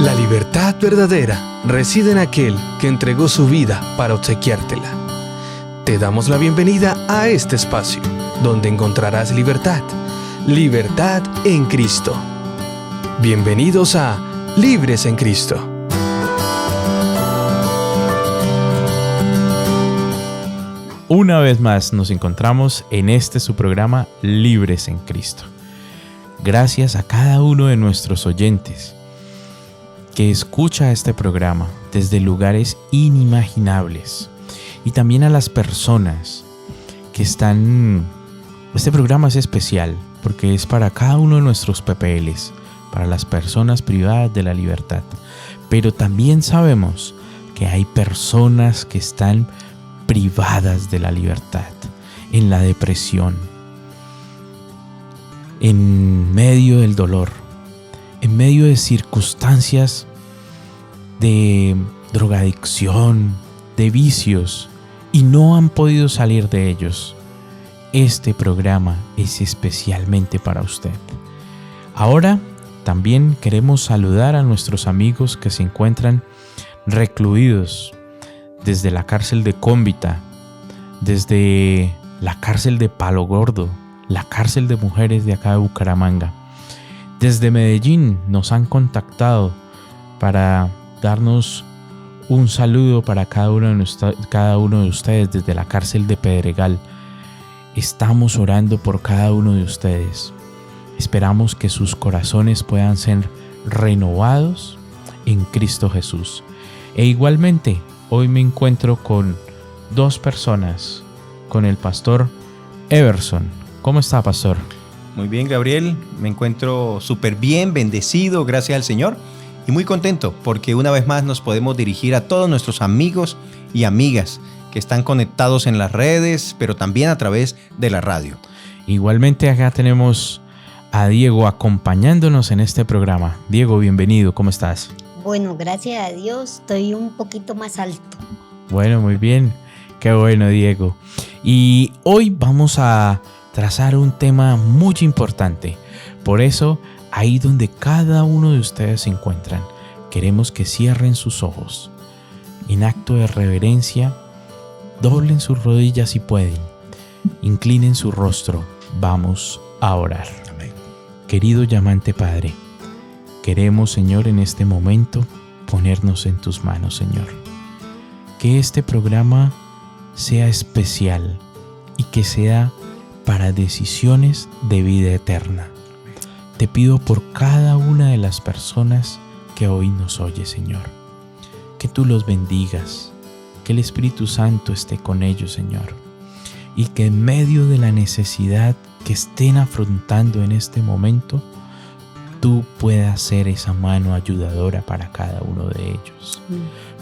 La libertad verdadera reside en aquel que entregó su vida para obsequiártela. Te damos la bienvenida a este espacio, donde encontrarás libertad, libertad en Cristo. Bienvenidos a Libres en Cristo. Una vez más nos encontramos en su programa Libres en Cristo. Gracias a cada uno de nuestros oyentes que escucha este programa desde lugares inimaginables, y también a las personas que están... Este programa es especial porque es para cada uno de nuestros PPLs, para las personas privadas de la libertad. Pero también sabemos que hay personas que están privadas de la libertad, en la depresión, en medio del dolor, en medio de circunstancias de drogadicción, de vicios, y no han podido salir de ellos. Este programa es especialmente para usted. Ahora también queremos saludar a nuestros amigos que se encuentran recluidos desde la cárcel de Cómbita, desde la cárcel de Palo Gordo, la cárcel de mujeres de acá de Bucaramanga. Desde Medellín nos han contactado para darnos un saludo para cada uno de ustedes desde la cárcel de Pedregal. Estamos orando por cada uno de ustedes. Esperamos que sus corazones puedan ser renovados en Cristo Jesús. E igualmente, hoy me encuentro con dos personas, con el pastor Everson. ¿Cómo está, pastor? Muy bien, Gabriel. Me encuentro súper bien, bendecido, gracias al Señor. Y muy contento porque una vez más nos podemos dirigir a todos nuestros amigos y amigas que están conectados en las redes, pero también a través de la radio. Igualmente acá tenemos a Diego acompañándonos en este programa. Diego, bienvenido, ¿cómo estás? Bueno, gracias a Dios, estoy un poquito más alto. Bueno, muy bien. Qué bueno, Diego. Y hoy vamos a trazar un tema muy importante. Por eso, ahí donde cada uno de ustedes se encuentran, queremos que cierren sus ojos. En acto de reverencia, doblen sus rodillas si pueden. Inclinen su rostro. Vamos a orar. Amén. Querido y amante Padre, queremos, Señor, en este momento ponernos en tus manos, Señor. Que este programa sea especial y que sea para decisiones de vida eterna. Te pido por cada una de las personas que hoy nos oye, Señor. Que tú los bendigas, que el Espíritu Santo esté con ellos, Señor. Y que en medio de la necesidad que estén afrontando en este momento, tú puedas ser esa mano ayudadora para cada uno de ellos.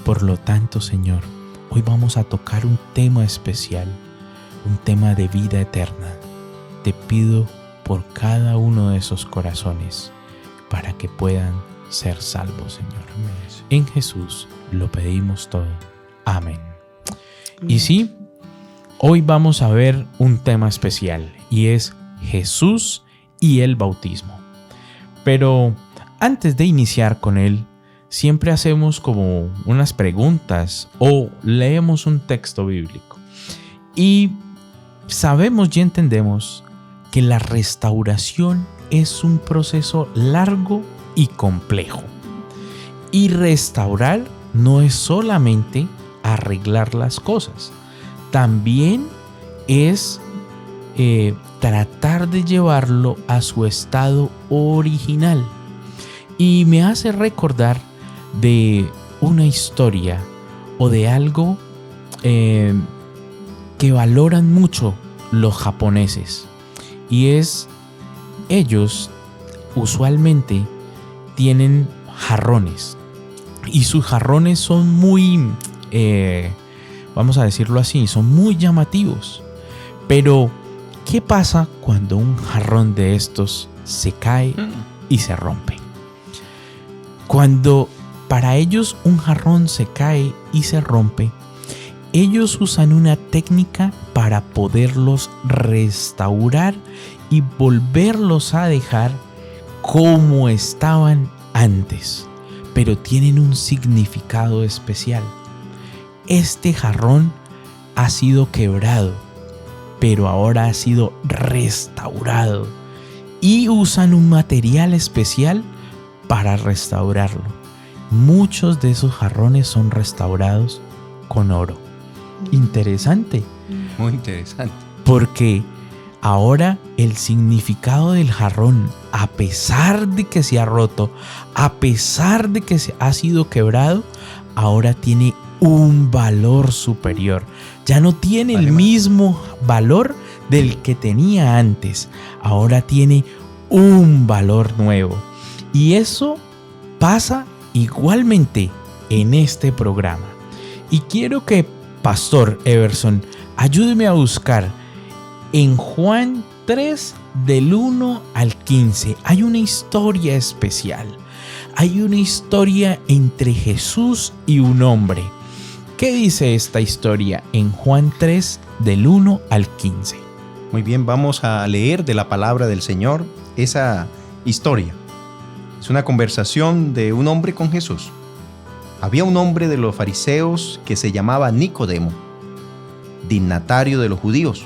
Por lo tanto, Señor, hoy vamos a tocar un tema especial, un tema de vida eterna. Te pido por cada uno de esos corazones para que puedan ser salvos, Señor. En Jesús lo pedimos todo. Amén. Y sí, hoy vamos a ver un tema especial y es Jesús y el bautismo. Pero antes de iniciar con él, siempre hacemos como unas preguntas o leemos un texto bíblico. Y sabemos y entendemos que la restauración es un proceso largo y complejo. Y restaurar no es solamente arreglar las cosas, también es tratar de llevarlo a su estado original. Y me hace recordar de una historia o de algo que valoran mucho los japoneses. Y es, ellos usualmente tienen jarrones. Y sus jarrones son muy, vamos a decirlo así, son muy llamativos. Pero, ¿qué pasa cuando un jarrón de estos se cae y se rompe? Cuando para ellos un jarrón se cae y se rompe, ellos usan una técnica para poderlos restaurar y volverlos a dejar como estaban antes. pero tienen un significado especial. Este jarrón ha sido quebrado, pero ahora ha sido restaurado y usan un material especial para restaurarlo. Muchos de esos jarrones son restaurados con oro. Interesante, Muy interesante. porque ahora el significado del jarrón, a pesar de que se ha roto, a pesar de que se ha sido quebrado, ahora tiene un valor superior. Ya no tiene el mismo valor del que tenía antes. Ahora tiene un valor nuevo. Y eso pasa igualmente en este programa. Y quiero que Pastor Everson ayúdeme a buscar en Juan 3 del 1 al 15. Hay una historia especial. Hay una historia entre Jesús y un hombre. ¿Qué dice esta historia en Juan 3 del 1 al 15? Muy bien, vamos a leer de la palabra del Señor esa historia. Es una conversación de un hombre con Jesús. Había un hombre de los fariseos que se llamaba Nicodemo, dignatario de los judíos.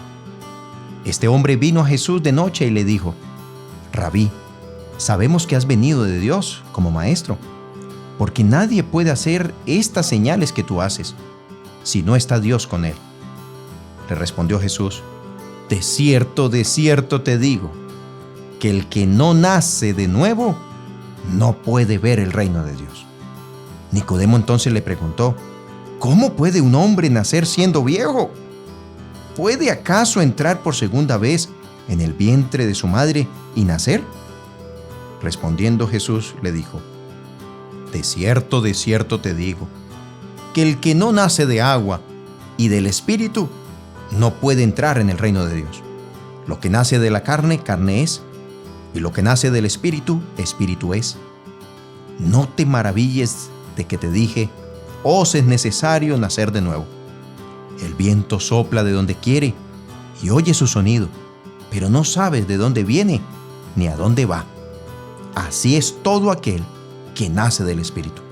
Este hombre vino a Jesús de noche y le dijo: Rabí, sabemos que has venido de Dios como maestro, porque nadie puede hacer estas señales que tú haces si no está Dios con él. Le respondió Jesús: de cierto te digo, que el que no nace de nuevo no puede ver el reino de Dios. Nicodemo entonces le preguntó: ¿cómo puede un hombre nacer siendo viejo? ¿Puede acaso entrar por segunda vez en el vientre de su madre y nacer? Respondiendo Jesús le dijo: de cierto te digo, que el que no nace de agua y del Espíritu no puede entrar en el reino de Dios. Lo que nace de la carne, carne es, y lo que nace del Espíritu, Espíritu es. No te maravilles de que te dije: os es necesario nacer de nuevo. El viento sopla de donde quiere y oye su sonido, pero no sabes de dónde viene ni a dónde va. Así es todo aquel que nace del Espíritu.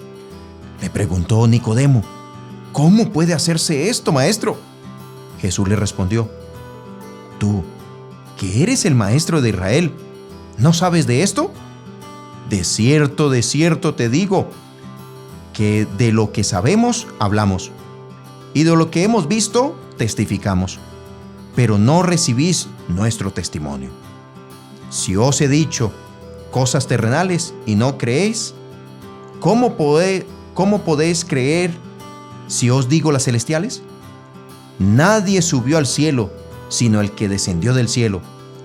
Le preguntó Nicodemo: ¿cómo puede hacerse esto, maestro? Jesús le respondió: tú, que eres el maestro de Israel, ¿no sabes de esto? De cierto te digo, que de lo que sabemos hablamos, y de lo que hemos visto testificamos, pero no recibís nuestro testimonio. Si os he dicho cosas terrenales y no creéis, ¿cómo podéis creer si os digo las celestiales? Nadie subió al cielo sino el que descendió del cielo,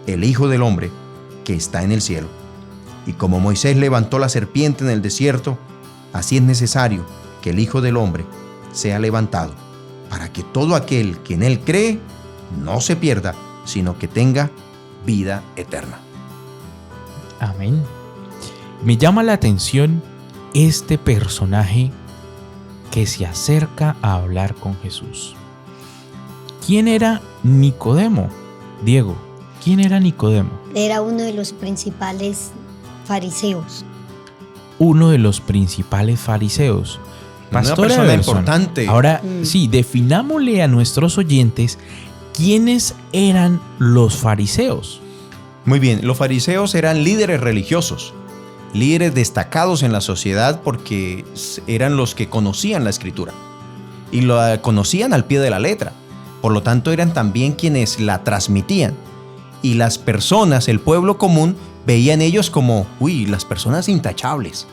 el Hijo del Hombre que está en el cielo. Y como Moisés levantó la serpiente en el desierto, así es necesario que el Hijo del Hombre sea levantado, para que todo aquel que en él cree no se pierda, sino que tenga vida eterna. Amén. Me llama la atención este personaje que se acerca a hablar con Jesús. ¿Quién era Nicodemo? Diego, ¿quién era Nicodemo? Era uno de los principales fariseos. Uno de los principales fariseos. Una Pastor persona Everson, importante. Ahora, sí, definámosle a nuestros oyentes quiénes eran los fariseos. Muy bien, los fariseos eran líderes religiosos, líderes destacados en la sociedad porque eran los que conocían la Escritura y lo conocían al pie de la letra. Por lo tanto, eran también quienes la transmitían. Y las personas, el pueblo común, veían ellos como, las personas intachables,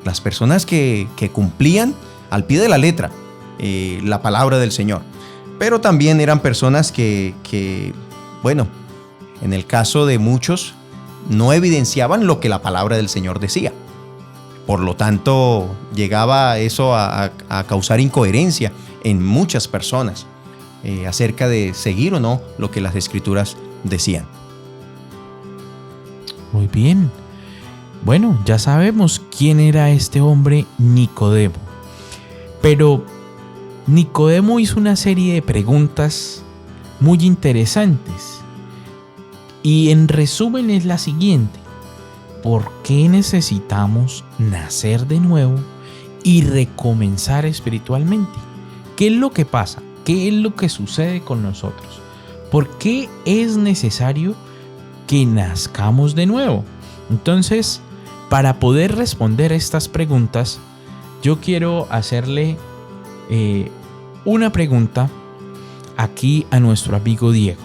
las personas que cumplían al pie de la letra la palabra del Señor. Pero también eran personas que, en el caso de muchos, no evidenciaban lo que la palabra del Señor decía. Por lo tanto, llegaba eso a causar incoherencia en muchas personas acerca de seguir o no lo que las Escrituras decían. Muy bien. Bueno, ya sabemos quién era este hombre Nicodemo. Pero Nicodemo hizo una serie de preguntas muy interesantes. Y en resumen es la siguiente: ¿por qué necesitamos nacer de nuevo y recomenzar espiritualmente. ¿Qué es lo que pasa? ¿Qué es lo que sucede con nosotros? ¿Por qué es necesario que nazcamos de nuevo? Entonces, para poder responder estas preguntas, yo quiero hacerle una pregunta aquí a nuestro amigo Diego.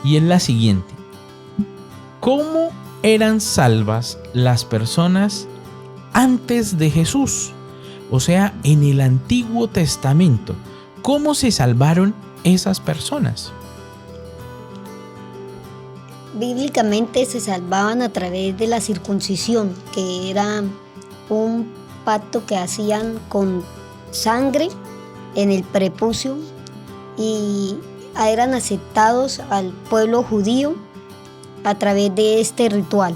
Y es la siguiente. ¿Cómo eran salvas las personas antes de Jesús? O sea, en el Antiguo Testamento. ¿Cómo se salvaron esas personas? Bíblicamente se salvaban a través de la circuncisión, que era un pacto que hacían con sangre en el prepucio y eran aceptados al pueblo judío a través de este ritual.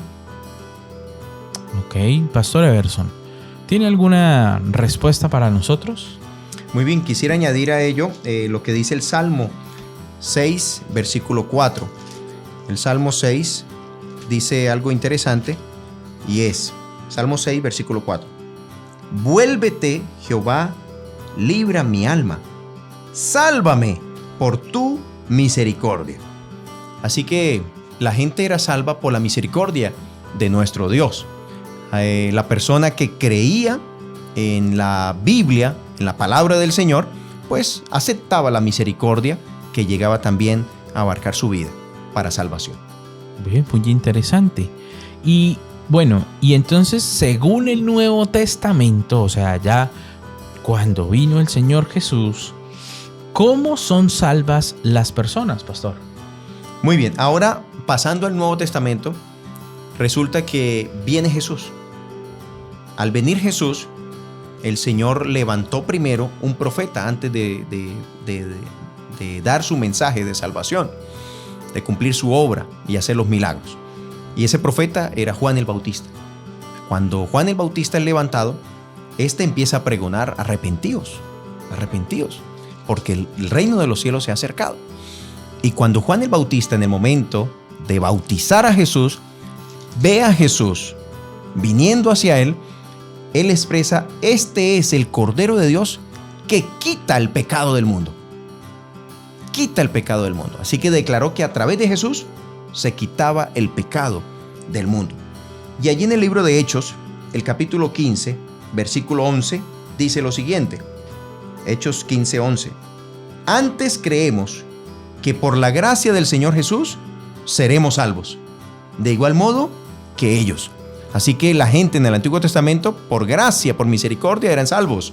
Ok, Pastor Everson, ¿tiene alguna respuesta para nosotros? Muy bien, quisiera añadir a ello lo que dice el Salmo 6, versículo 4. El Salmo 6 dice algo interesante y es, Salmo 6, versículo 4. Vuélvete, Jehová, libra mi alma, sálvame por tu misericordia. Así que la gente era salva por la misericordia de nuestro Dios. La persona que creía en la Biblia, en la palabra del Señor, pues aceptaba la misericordia que llegaba también a abarcar su vida para salvación. Bien, muy interesante. Y bueno, y entonces según el Nuevo Testamento, o sea, ya cuando vino el Señor Jesús, ¿cómo son salvas las personas, pastor? Muy bien, ahora pasando al Nuevo Testamento, resulta que viene Jesús. Al venir Jesús, el Señor levantó primero un profeta antes de dar su mensaje de salvación, de cumplir su obra y hacer los milagros. Y ese profeta era Juan el Bautista. Cuando Juan el Bautista es levantado, este empieza a pregonar: arrepentíos, porque el reino de los cielos se ha acercado. Y cuando Juan el Bautista, en el momento de bautizar a Jesús, ve a Jesús viniendo hacia él expresa: este es el Cordero de Dios que quita el pecado del mundo. Quita el pecado del mundo. Así que declaró que a través de Jesús se quitaba el pecado del mundo. Y allí en el libro de Hechos, el capítulo 15, versículo 11, dice lo siguiente. Hechos 15, 11. Antes creemos que por la gracia del Señor Jesús seremos salvos, de igual modo que ellos. Así que la gente en el Antiguo Testamento, por gracia, por misericordia, eran salvos.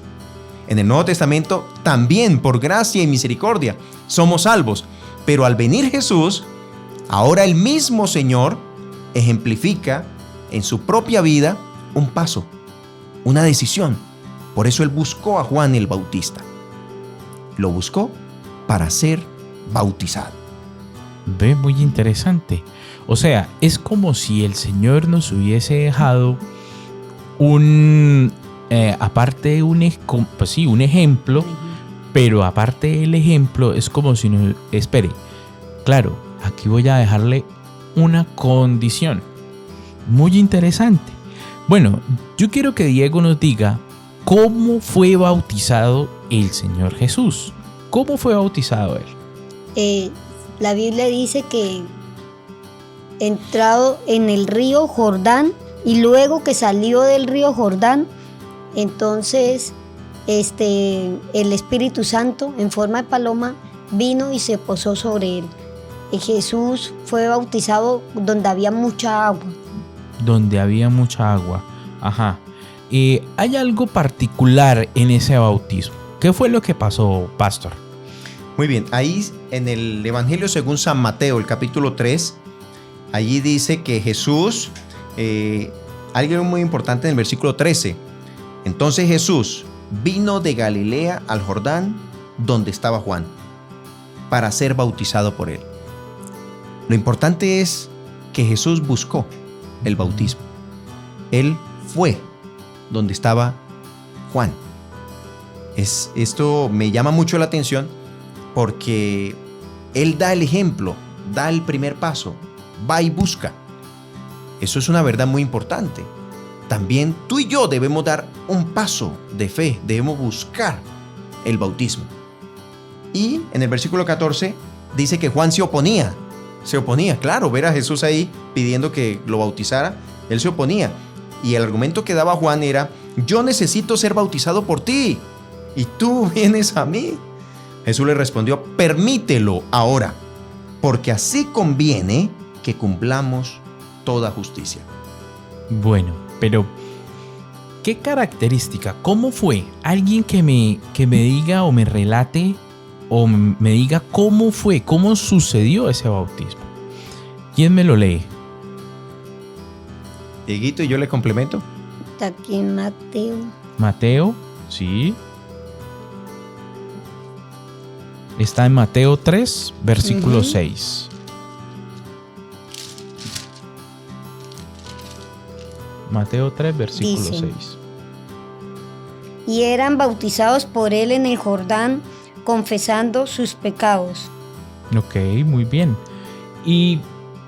En el Nuevo Testamento, también por gracia y misericordia, somos salvos. Pero al venir Jesús, ahora el mismo Señor ejemplifica en su propia vida un paso, una decisión. Por eso Él buscó a Juan el Bautista. Lo buscó para ser bautizado. Ve, muy interesante. O sea, es como si el Señor nos hubiese dejado un ejemplo, pero aparte del ejemplo es como si nos... Espere, claro, aquí voy a dejarle una condición muy interesante. Bueno, yo quiero que Diego nos diga cómo fue bautizado el Señor Jesús. ¿Cómo fue bautizado Él? La Biblia dice que entrado en el río Jordán y luego que salió del río Jordán, entonces el Espíritu Santo en forma de paloma vino y se posó sobre él. Y Jesús fue bautizado donde había mucha agua. Donde había mucha agua. Ajá. ¿Hay algo particular en ese bautismo? ¿Qué fue lo que pasó, pastor? Muy bien, ahí en el Evangelio según San Mateo, el capítulo 3, allí dice que Jesús, algo muy importante en el versículo 13, entonces Jesús vino de Galilea al Jordán, donde estaba Juan, para ser bautizado por él. Lo importante es que Jesús buscó el bautismo. Él fue donde estaba Juan. Esto me llama mucho la atención porque Él da el ejemplo, da el primer paso, va y busca. Eso es una verdad muy importante. también tú y yo debemos dar un paso de fe, debemos buscar el bautismo. Y en el versículo 14 dice que Juan se oponía, claro, ver a Jesús ahí pidiendo que lo bautizara, él se oponía. Y el argumento que daba Juan era: yo necesito ser bautizado por ti, y tú vienes a mí. Jesús le respondió: permítelo ahora, porque así conviene que cumplamos toda justicia. Bueno, pero ¿qué característica? ¿Cómo fue? Alguien que me diga o me relate o me diga cómo fue, cómo sucedió ese bautismo. ¿Quién me lo lee? Dieguito, y yo le complemento. Está aquí en Mateo. Mateo, sí. Está en Mateo 3, versículo 6. Mateo 3, versículo 6. Y eran bautizados por él en el Jordán, confesando sus pecados. Ok, muy bien. ¿Y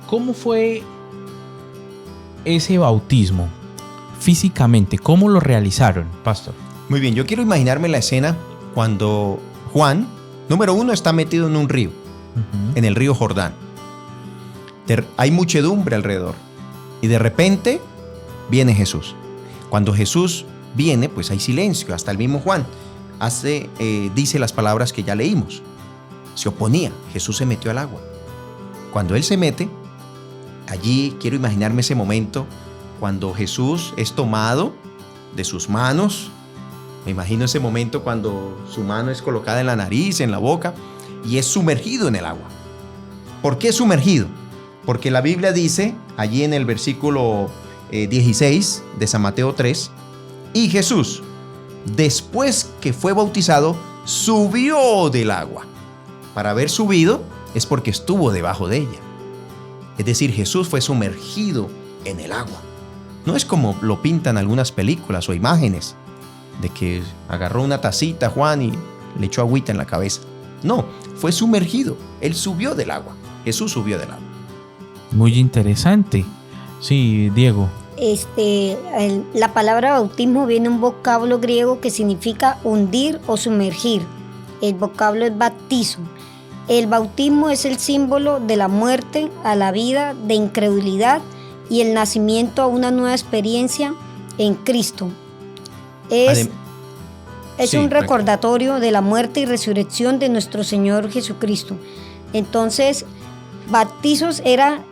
cómo fue ese bautismo físicamente? ¿Cómo lo realizaron, pastor? Muy bien, yo quiero imaginarme la escena cuando Juan, número 1, está metido en un río, en el río Jordán. Hay muchedumbre alrededor y de repente viene Jesús. Cuando Jesús viene, pues hay silencio. Hasta el mismo Juan dice las palabras que ya leímos. Se oponía. Jesús se metió al agua. Cuando él se mete, allí quiero imaginarme ese momento cuando Jesús es tomado de sus manos. Me imagino ese momento cuando su mano es colocada en la nariz, en la boca, y es sumergido en el agua. ¿Por qué sumergido? Porque la Biblia dice, allí en el versículo 16 de San Mateo 3, y Jesús, después que fue bautizado, subió del agua. Para haber subido es porque estuvo debajo de ella. Es decir, Jesús fue sumergido en el agua. No es como lo pintan algunas películas o imágenes, de que agarró una tacita Juan y le echó agüita en la cabeza. No, fue sumergido. Él subió del agua. Jesús subió del agua. Muy interesante. Sí, Diego. La palabra bautismo viene de un vocablo griego que significa hundir o sumergir. El vocablo es baptizo. El bautismo es el símbolo de la muerte a la vida de incredulidad y el nacimiento a una nueva experiencia en Cristo. Es un recordatorio de la muerte y resurrección de nuestro Señor Jesucristo. Entonces, bautizos era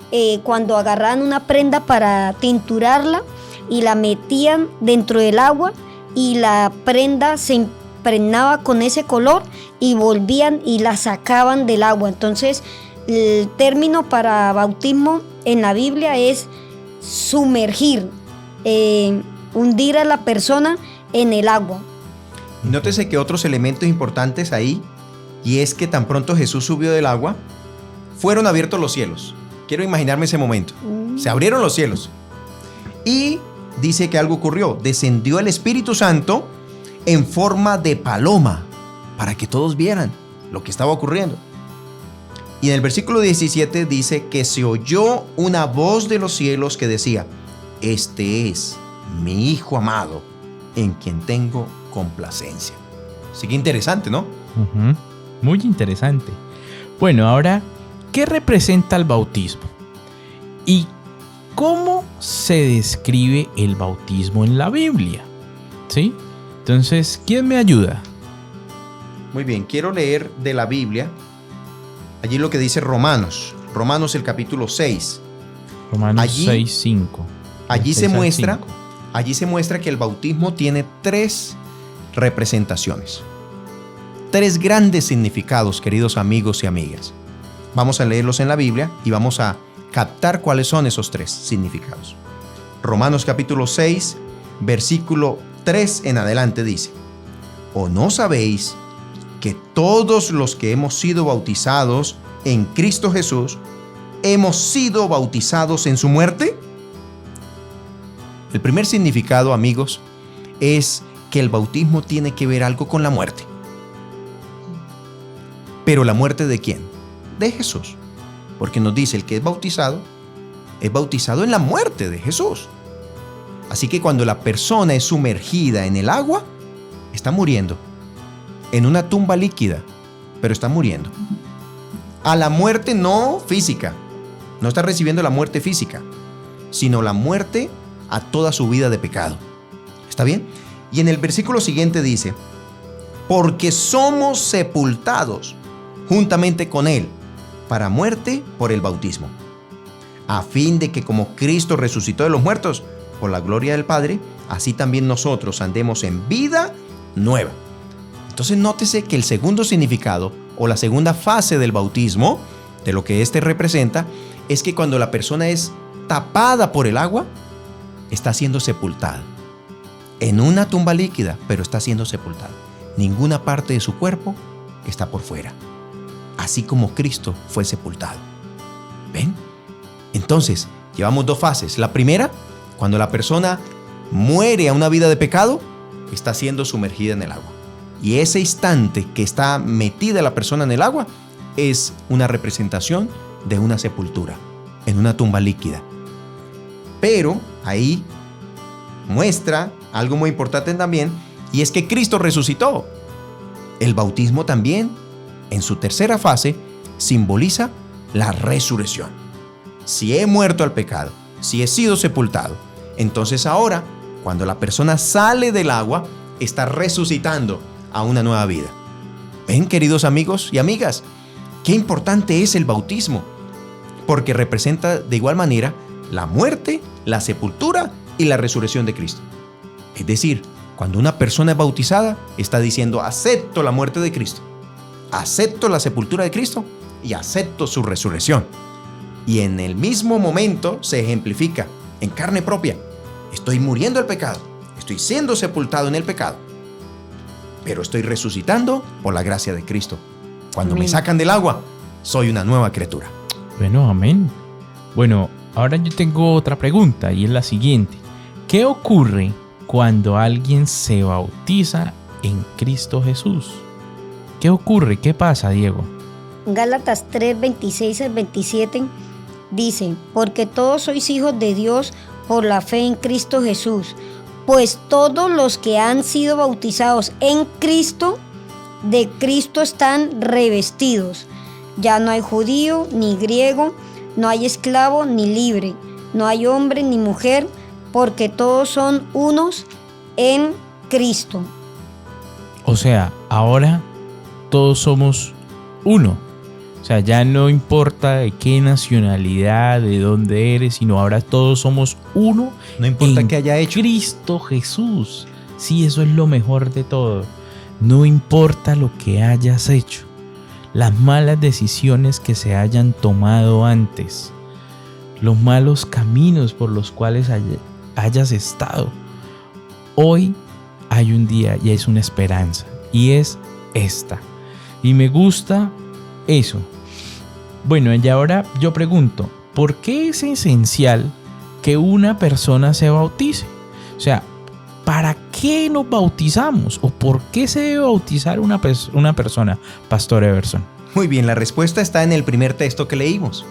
cuando agarraban una prenda para tinturarla y la metían dentro del agua y la prenda se impregnaba con ese color y volvían y la sacaban del agua. Entonces, el término para bautismo en la Biblia es sumergir, hundir a la persona en el agua. Nótese que otros elementos importantes ahí, y es que tan pronto Jesús subió del agua, fueron abiertos los cielos. Quiero imaginarme ese momento. Se abrieron los cielos. Y dice que algo ocurrió. Descendió el Espíritu Santo en forma de paloma para que todos vieran lo que estaba ocurriendo. Y en el versículo 17 dice que se oyó una voz de los cielos que decía: este es mi Hijo amado, en quien tengo complacencia. Así que interesante, ¿no? Muy interesante. Bueno, ahora, ¿qué representa el bautismo? ¿Y cómo se describe el bautismo en la Biblia? ¿Sí? Entonces, ¿quién me ayuda? Muy bien, quiero leer de la Biblia allí lo que dice Romanos el capítulo 6. Romanos 6:5. Allí se muestra que el bautismo tiene 3 representaciones. 3 grandes significados, queridos amigos y amigas. Vamos a leerlos en la Biblia y vamos a captar cuáles son esos 3 significados. Romanos capítulo 6, versículo 3 en adelante dice: ¿o no sabéis que todos los que hemos sido bautizados en Cristo Jesús, hemos sido bautizados en su muerte? El primer significado, amigos, es que el bautismo tiene que ver algo con la muerte. ¿Pero la muerte de quién? De Jesús. Porque nos dice el que es bautizado en la muerte de Jesús. Así que cuando la persona es sumergida en el agua, está muriendo. En una tumba líquida, pero está muriendo. A la muerte no física. No está recibiendo la muerte física, sino la muerte a toda su vida de pecado. ¿Está bien? Y en el versículo siguiente dice, porque somos sepultados juntamente con Él para muerte por el bautismo, a fin de que como Cristo resucitó de los muertos por la gloria del Padre, así también nosotros andemos en vida nueva. Entonces nótese que el segundo significado o la segunda fase del bautismo, de lo que este representa, es que cuando la persona es tapada por el agua, está siendo sepultada. En una tumba líquida, pero está siendo sepultada. Ninguna parte de su cuerpo está por fuera. Así como Cristo fue sepultado. ¿Ven? Entonces, llevamos dos fases. La primera, cuando la persona muere a una vida de pecado, está siendo sumergida en el agua. Y ese instante que está metida la persona en el agua es una representación de una sepultura, en una tumba líquida. Pero ahí muestra algo muy importante también, y es que Cristo resucitó. El bautismo también, en su tercera fase, simboliza la resurrección. Si he muerto al pecado, si he sido sepultado, entonces ahora, cuando la persona sale del agua, está resucitando a una nueva vida. ¿Ven, queridos amigos y amigas? Qué importante es el bautismo, porque representa de igual manera la muerte, la sepultura y la resurrección de Cristo. Es decir, cuando una persona es bautizada, está diciendo, acepto la muerte de Cristo, acepto la sepultura de Cristo y acepto su resurrección. Y en el mismo momento se ejemplifica en carne propia. Estoy muriendo al pecado, estoy siendo sepultado en el pecado, pero estoy resucitando por la gracia de Cristo. Cuando me sacan del agua, soy una nueva criatura. Bueno, amén. Bueno, ahora yo tengo otra pregunta y es la siguiente. ¿Qué ocurre cuando alguien se bautiza en Cristo Jesús? ¿Qué ocurre? ¿Qué pasa, Diego? Gálatas 3, 26 al 27 dice, porque todos sois hijos de Dios por la fe en Cristo Jesús, pues todos los que han sido bautizados en Cristo, de Cristo están revestidos. Ya no hay judío ni griego, no hay esclavo ni libre, no hay hombre ni mujer, porque todos son unos en Cristo. O sea, ahora todos somos uno. O sea, ya no importa de qué nacionalidad, de dónde eres, sino ahora todos somos uno. No importa en qué haya hecho. Cristo Jesús. Sí, eso es lo mejor de todo. No importa lo que hayas hecho, las malas decisiones que se hayan tomado antes, los malos caminos por los cuales hayas estado. Hoy hay un día y es una esperanza, y es esta. Y me gusta eso. Bueno, y ahora yo pregunto, ¿por qué es esencial que una persona se bautice? O sea, ¿para qué nos bautizamos? ¿O por qué se debe bautizar una persona, Pastor Everson? Muy bien, la respuesta está en el primer texto que leímos,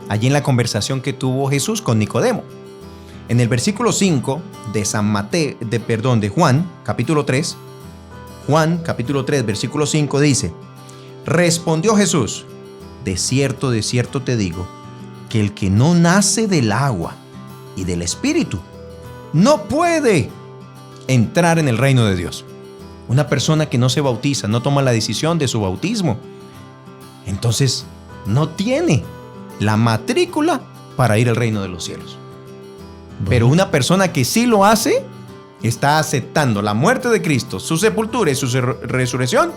allí en la conversación que tuvo Jesús con Nicodemo. En el versículo 5 de Juan, capítulo 3, versículo 5 dice, respondió Jesús, de cierto te digo, que el que no nace del agua y del Espíritu no puede entrar en el reino de Dios. Una persona que no se bautiza, no toma la decisión de su bautismo, entonces no tiene la matrícula para ir al reino de los cielos. Bueno. Pero una persona que sí lo hace, está aceptando la muerte de Cristo, su sepultura y su resurrección,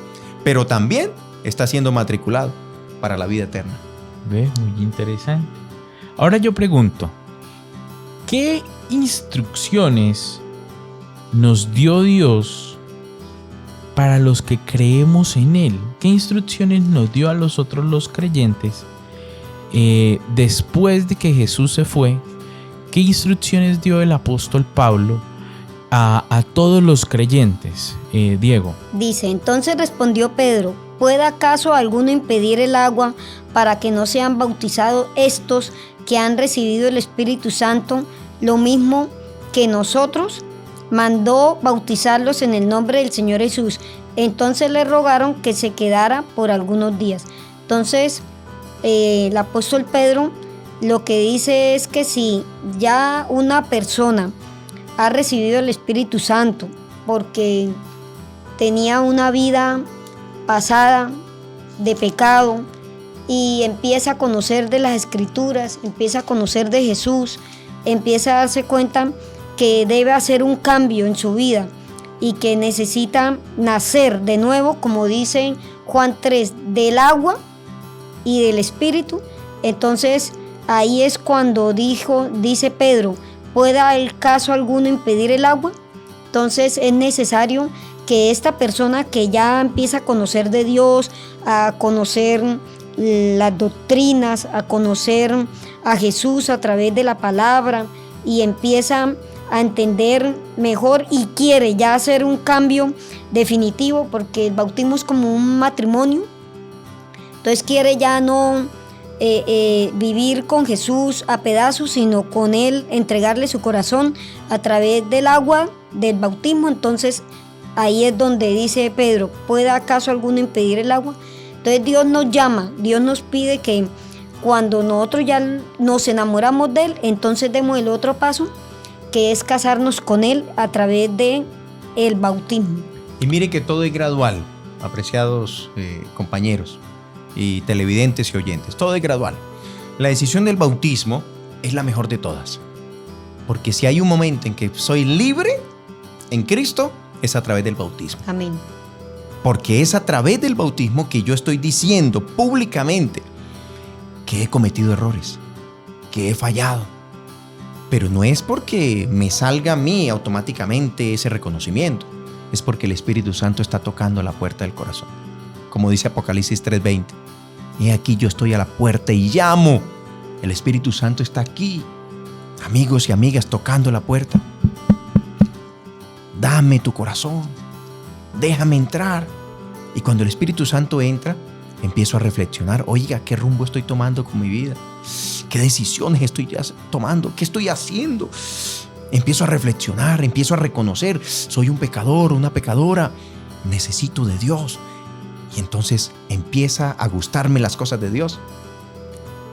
pero también está siendo matriculado para la vida eterna. Ve, muy interesante. Ahora yo pregunto, ¿qué instrucciones nos dio Dios para los que creemos en Él? ¿Qué instrucciones nos dio a nosotros los creyentes después de que Jesús se fue? ¿Qué instrucciones dio el apóstol Pablo a todos los creyentes, Diego? Dice, entonces respondió Pedro, ¿puede acaso alguno impedir el agua para que no sean bautizados estos que han recibido el Espíritu Santo, lo mismo que nosotros, mandó bautizarlos en el nombre del Señor Jesús. Entonces le rogaron que se quedara por algunos días. Entonces el apóstol Pedro lo que dice es que si ya una persona ha recibido el Espíritu Santo porque tenía una vida pasada de pecado y empieza a conocer de las Escrituras, empieza a conocer de Jesús, empieza a darse cuenta que debe hacer un cambio en su vida y que necesita nacer de nuevo, como dice Juan 3, del agua y del Espíritu. Entonces ahí es cuando dice Pedro, ¿pueda el caso alguno impedir el agua? Entonces es necesario que esta persona que ya empieza a conocer de Dios, a conocer las doctrinas, a conocer a Jesús a través de la palabra y empieza a entender mejor y quiere ya hacer un cambio definitivo, porque el bautismo es como un matrimonio. Entonces quiere ya no vivir con Jesús a pedazos, sino con Él, entregarle su corazón a través del agua del bautismo. Entonces ahí es donde dice Pedro, ¿puede acaso alguno impedir el agua? Entonces Dios nos llama, Dios nos pide que cuando nosotros ya nos enamoramos de Él, entonces demos el otro paso, que es casarnos con Él a través de el bautismo. Y mire que todo es gradual, apreciados compañeros y televidentes y oyentes, todo es gradual. La decisión del bautismo es la mejor de todas, porque si hay un momento en que soy libre en Cristo, es a través del bautismo. Amén. Porque es a través del bautismo que yo estoy diciendo públicamente que he cometido errores, que he fallado. Pero no es porque me salga a mí automáticamente ese reconocimiento, es porque el Espíritu Santo está tocando la puerta del corazón. Como dice Apocalipsis 3:20, he aquí yo estoy a la puerta y llamo. El Espíritu Santo está aquí, amigos y amigas, tocando la puerta. Dame tu corazón, déjame entrar. Y cuando el Espíritu Santo entra, empiezo a reflexionar, oiga, ¿qué rumbo estoy tomando con mi vida? ¿Qué decisiones estoy tomando? ¿Qué estoy haciendo? Empiezo a reflexionar, empiezo a reconocer, soy un pecador, una pecadora, necesito de Dios. Y entonces empieza a gustarme las cosas de Dios.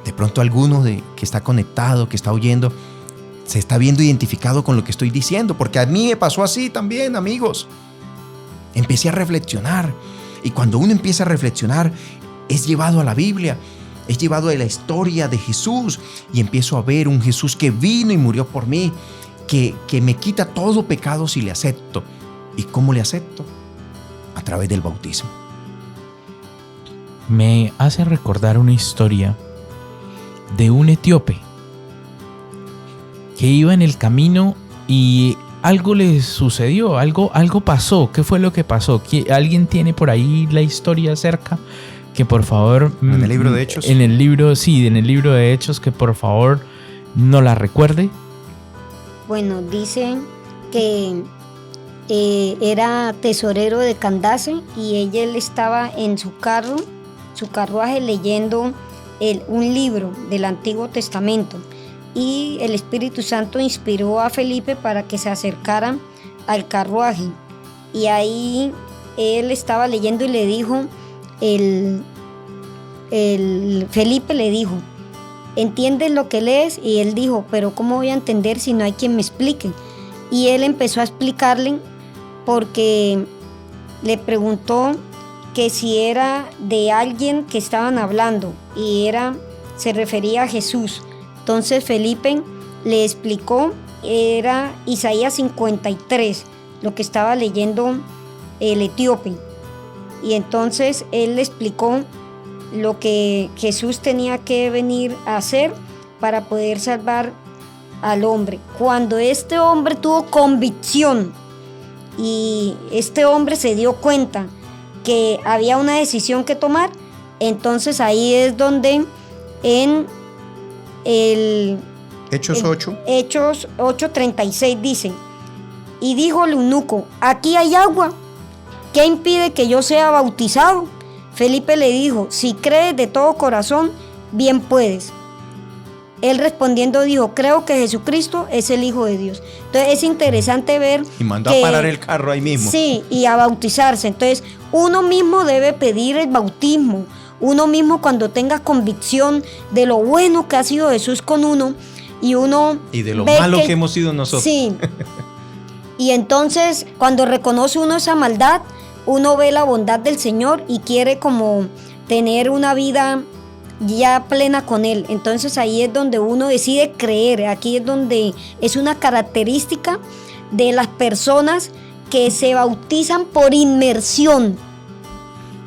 De pronto alguno que está conectado, que está oyendo, se está viendo identificado con lo que estoy diciendo, porque a mí me pasó así también, amigos. Empecé a reflexionar, y cuando uno empieza a reflexionar, es llevado a la Biblia, es llevado a la historia de Jesús, y empiezo a ver un Jesús que vino y murió por mí, que me quita todo pecado si le acepto. ¿Y cómo le acepto? A través del bautismo. Me hace recordar una historia de un etíope que iba en el camino y algo le sucedió, algo pasó. ¿Qué fue lo que pasó? ¿Alguien tiene por ahí la historia cerca? Que por favor... ¿En el libro de Hechos? En el libro de Hechos, que por favor no la recuerde. Bueno, dicen que era tesorero de Candace y él estaba en su carruaje leyendo un libro del Antiguo Testamento, y el Espíritu Santo inspiró a Felipe para que se acercara al carruaje, y ahí él estaba leyendo y le dijo, Felipe le dijo, ¿entiendes lo que lees? Y él dijo, pero ¿cómo voy a entender si no hay quien me explique? Y él empezó a explicarle, porque le preguntó que si era de alguien que estaban hablando, y se refería a Jesús. Entonces Felipe le explicó, era Isaías 53, lo que estaba leyendo el etíope. Y entonces él le explicó lo que Jesús tenía que venir a hacer para poder salvar al hombre. Cuando este hombre tuvo convicción y este hombre se dio cuenta que había una decisión que tomar, entonces ahí es donde en Hechos 8. Hechos 8:36 dice, y dijo el eunuco, aquí hay agua, ¿qué impide que yo sea bautizado? Felipe le dijo, si crees de todo corazón, bien puedes. él respondiendo dijo, creo que Jesucristo es el Hijo de Dios. Entonces es interesante ver Y mandó a parar el carro ahí mismo. Sí, y a bautizarse. Entonces uno mismo debe pedir el bautismo. Uno mismo cuando tenga convicción de lo bueno que ha sido Jesús con uno y uno Y de lo ve malo que hemos sido nosotros. Sí. Y entonces cuando reconoce uno esa maldad, uno ve la bondad del Señor y quiere como tener una vida ya plena con Él. Entonces ahí es donde uno decide creer. Aquí es donde es una característica de las personas que se bautizan por inmersión.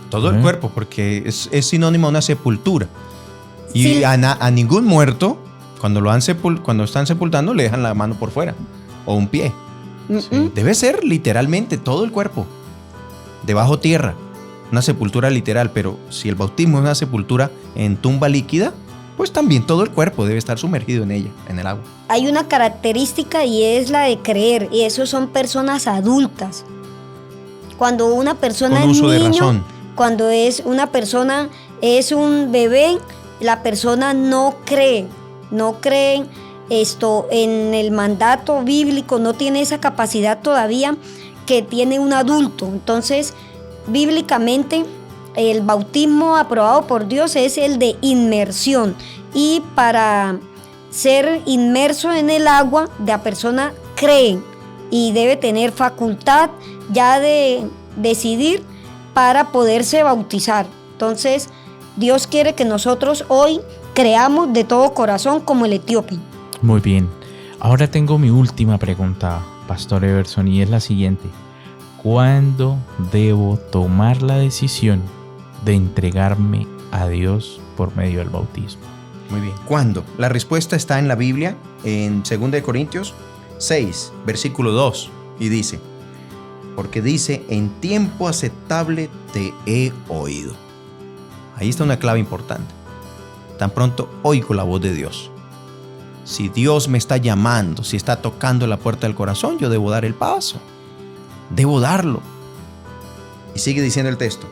Todo el cuerpo, porque es sinónimo de una sepultura. Y Sí. a ningún muerto, cuando están sepultando, le dejan la mano por fuera o un pie. Debe ser literalmente todo el cuerpo, debajo tierra, una sepultura literal. Pero si el bautismo es una sepultura en tumba líquida, pues también todo el cuerpo debe estar sumergido en ella, en el agua. Hay una característica y es la de creer, y eso son personas adultas. Cuando una persona Con es uso de niño, razón. cuando es una persona, es un bebé, la persona no cree en el mandato bíblico, no tiene esa capacidad todavía que tiene un adulto. Entonces, bíblicamente, el bautismo aprobado por Dios es el de inmersión. Y para ser inmerso en el agua, la persona cree y debe tener facultad ya de decidir para poderse bautizar. Entonces, Dios quiere que nosotros hoy creamos de todo corazón como el etíope. Muy bien. Ahora tengo mi última pregunta, Pastor Everson, y es la siguiente. ¿Cuándo debo tomar la decisión de entregarme a Dios por medio del bautismo? Muy bien. ¿Cuándo? La respuesta está en la Biblia, en 2 Corintios 6, versículo 2, y dice, porque dice, en tiempo aceptable te he oído. Ahí está una clave importante. Tan pronto oigo la voz de Dios. Si Dios me está llamando, si está tocando la puerta del corazón, yo debo dar el paso. Debo darlo. Y sigue diciendo el texto.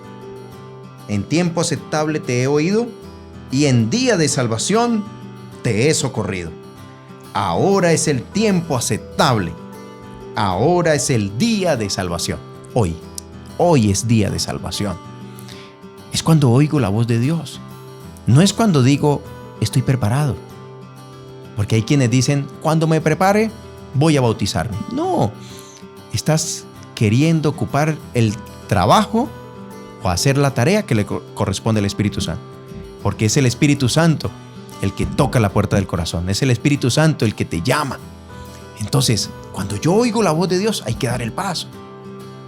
En tiempo aceptable te he oído y en día de salvación te he socorrido. Ahora es el tiempo aceptable. Ahora es el día de salvación. Hoy es día de salvación. Es cuando oigo la voz de Dios. No es cuando digo, estoy preparado. Porque hay quienes dicen, cuando me prepare, voy a bautizarme. No, estás queriendo ocupar el trabajo o hacer la tarea que le corresponde al Espíritu Santo. Porque es el Espíritu Santo el que toca la puerta del corazón. Es el Espíritu Santo el que te llama. Entonces, cuando yo oigo la voz de Dios, hay que dar el paso.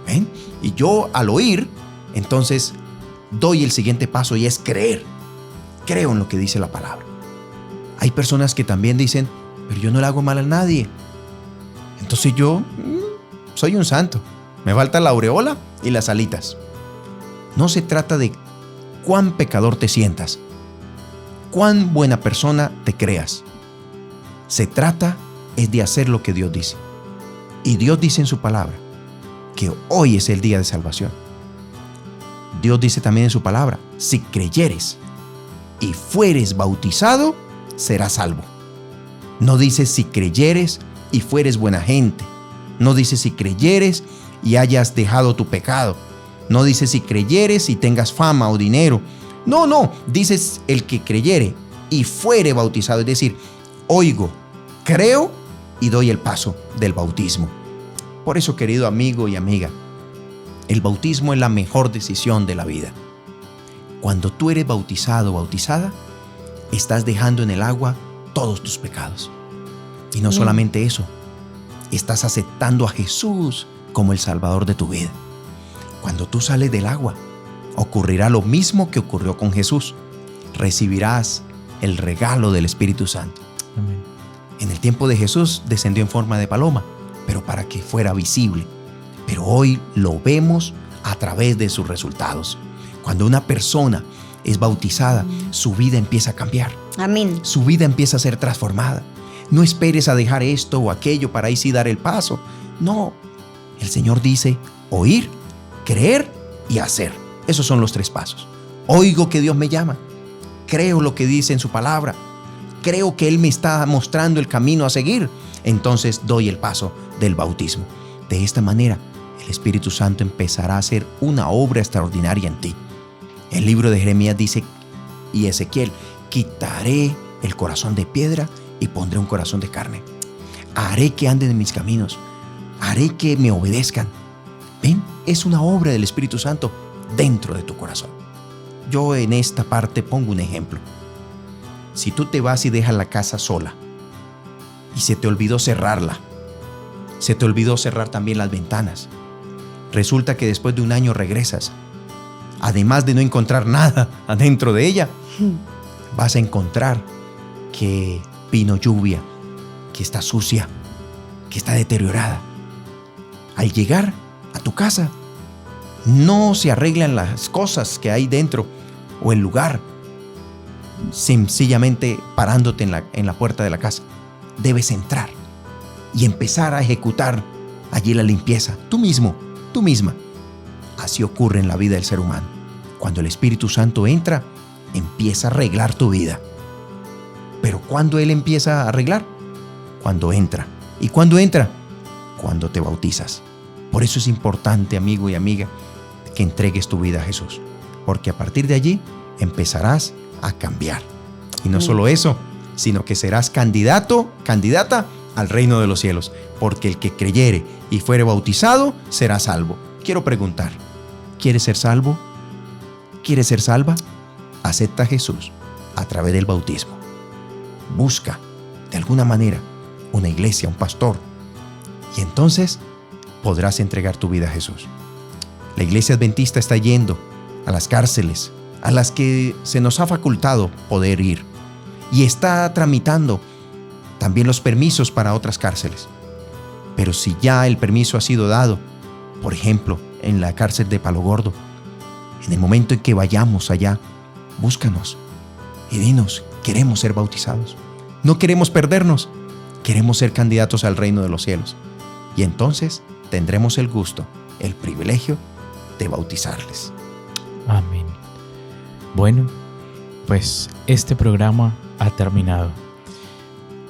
¿Ven? Y yo al oír, entonces doy el siguiente paso y es creer. Creo en lo que dice la palabra. Hay personas que también dicen, pero yo no le hago mal a nadie. Entonces yo soy un santo. Me falta la aureola y las alitas. No se trata de cuán pecador te sientas, cuán buena persona te creas. Se trata es de hacer lo que Dios dice. Y Dios dice en su palabra que hoy es el día de salvación. Dios dice también en su palabra, si creyeres y fueres bautizado, serás salvo. No dice si creyeres y fueres buena gente. No dice si creyeres y hayas dejado tu pecado. No dice si creyeres y tengas fama o dinero. No, dices el que creyere y fuere bautizado. Es decir, oigo, creo y doy el paso del bautismo. Por eso, querido amigo y amiga, el bautismo es la mejor decisión de la vida. Cuando tú eres bautizado o bautizada, estás dejando en el agua todos tus pecados. Y no solamente eso, estás aceptando a Jesús como el Salvador de tu vida. Cuando tú sales del agua, ocurrirá lo mismo que ocurrió con Jesús. Recibirás el regalo del Espíritu Santo. Amén. En el tiempo de Jesús descendió en forma de paloma, pero para que fuera visible. Pero hoy lo vemos a través de sus resultados. Cuando una persona es bautizada, su vida empieza a cambiar. Amén. Su vida empieza a ser transformada. No esperes a dejar esto o aquello para ahí sí dar el paso. No, el Señor dice oír, creer y hacer. Esos son los 3 pasos. Oigo que Dios me llama. Creo lo que dice en su palabra. creo que Él me está mostrando el camino a seguir, entonces doy el paso del bautismo. De esta manera, el Espíritu Santo empezará a hacer una obra extraordinaria en ti. El libro de Jeremías dice, y Ezequiel, quitaré el corazón de piedra y pondré un corazón de carne. Haré que anden en mis caminos. Haré que me obedezcan. ¿Ven? Es una obra del Espíritu Santo dentro de tu corazón. Yo en esta parte pongo un ejemplo. Si tú te vas y dejas la casa sola y se te olvidó cerrarla, se te olvidó cerrar también las ventanas, resulta que después de un año regresas, además de no encontrar nada adentro de ella, vas a encontrar que vino lluvia, que está sucia, que está deteriorada. Al llegar a tu casa, no se arreglan las cosas que hay dentro o el lugar, sencillamente parándote en la puerta de la casa. Debes entrar y empezar a ejecutar allí la limpieza, tú mismo, tú misma. Así ocurre en la vida del ser humano. Cuando el Espíritu Santo entra, empieza a arreglar tu vida. Pero ¿cuándo Él empieza a arreglar? Cuando entra. ¿Y cuándo entra? Cuando te bautizas. Por eso es importante, amigo y amiga, que entregues tu vida a Jesús. Porque a partir de allí empezarás a cambiar. Y no solo eso, sino que serás candidata al reino de los cielos. Porque el que creyere y fuere bautizado será salvo. Quiero preguntar, ¿quieres ser salvo? ¿Quieres ser salva? Acepta a Jesús a través del bautismo. Busca, de alguna manera, una iglesia, un pastor. Y entonces podrás entregar tu vida a Jesús. La iglesia adventista está yendo a las cárceles, a las que se nos ha facultado poder ir. Y está tramitando también los permisos para otras cárceles. Pero si ya el permiso ha sido dado, por ejemplo, en la cárcel de Palo Gordo, en el momento en que vayamos allá, búscanos y dinos, queremos ser bautizados. No queremos perdernos, queremos ser candidatos al reino de los cielos. Y entonces tendremos el gusto, el privilegio de bautizarles. Amén. Bueno, pues este programa ha terminado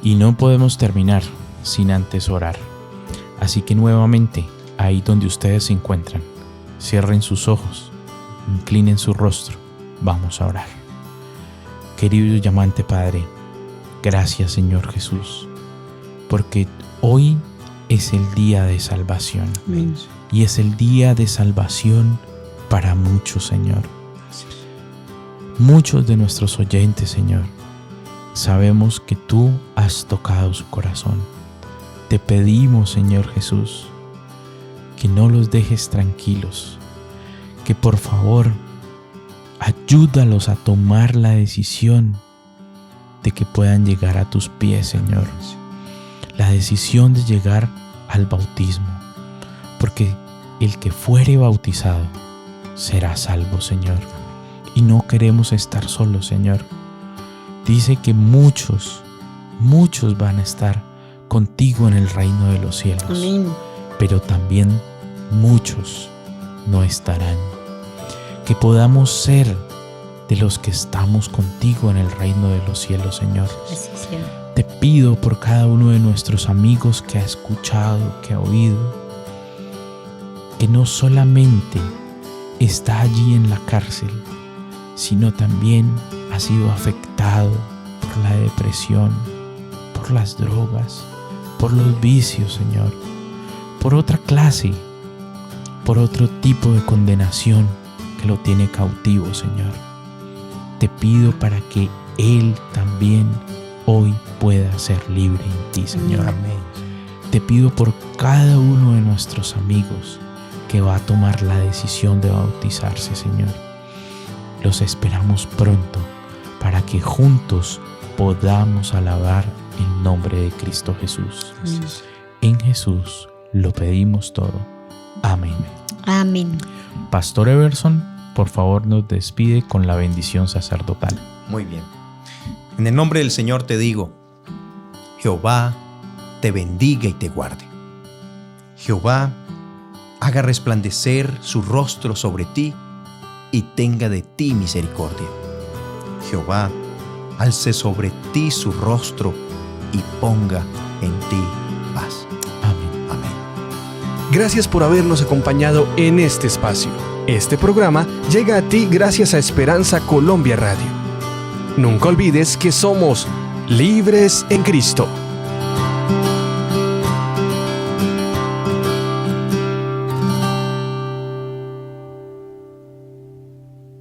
y no podemos terminar sin antes orar. Así que nuevamente, ahí donde ustedes se encuentran, cierren sus ojos, inclinen su rostro, vamos a orar. Querido y amante Padre, gracias Señor Jesús, porque hoy es el día de salvación. Amén. Y es el día de salvación para muchos, Señor. Muchos de nuestros oyentes, Señor, sabemos que tú has tocado su corazón. Te pedimos, Señor Jesús, que no los dejes tranquilos, que por favor ayúdalos a tomar la decisión de que puedan llegar a tus pies, Señor. La decisión de llegar al bautismo, porque el que fuere bautizado será salvo, Señor. Y no queremos estar solos, Señor. Dice que muchos van a estar contigo en el reino de los cielos. Amén. Pero también muchos no estarán. Que podamos ser de los que estamos contigo en el reino de los cielos, Señor. Así sea. Te pido por cada uno de nuestros amigos que ha escuchado, que ha oído, que no solamente está allí en la cárcel, sino también ha sido afectado por la depresión, por las drogas, por los vicios, Señor, por otra clase, por otro tipo de condenación que lo tiene cautivo, Señor. Te pido para que Él también hoy pueda ser libre en ti, Señor. Amén. Te pido por cada uno de nuestros amigos que va a tomar la decisión de bautizarse, Señor. Los esperamos pronto para que juntos podamos alabar el nombre de Cristo Jesús. En Jesús lo pedimos todo. Amén. Amén. Pastor Everson, por favor nos despide con la bendición sacerdotal. Muy bien. En el nombre del Señor te digo, Jehová te bendiga y te guarde. Jehová haga resplandecer su rostro sobre ti y tenga de ti misericordia. Jehová alce sobre ti su rostro y ponga en ti paz. Amén. Amén. Gracias por habernos acompañado en este espacio. Este programa llega a ti gracias a Esperanza Colombia Radio. Nunca olvides que somos libres en Cristo.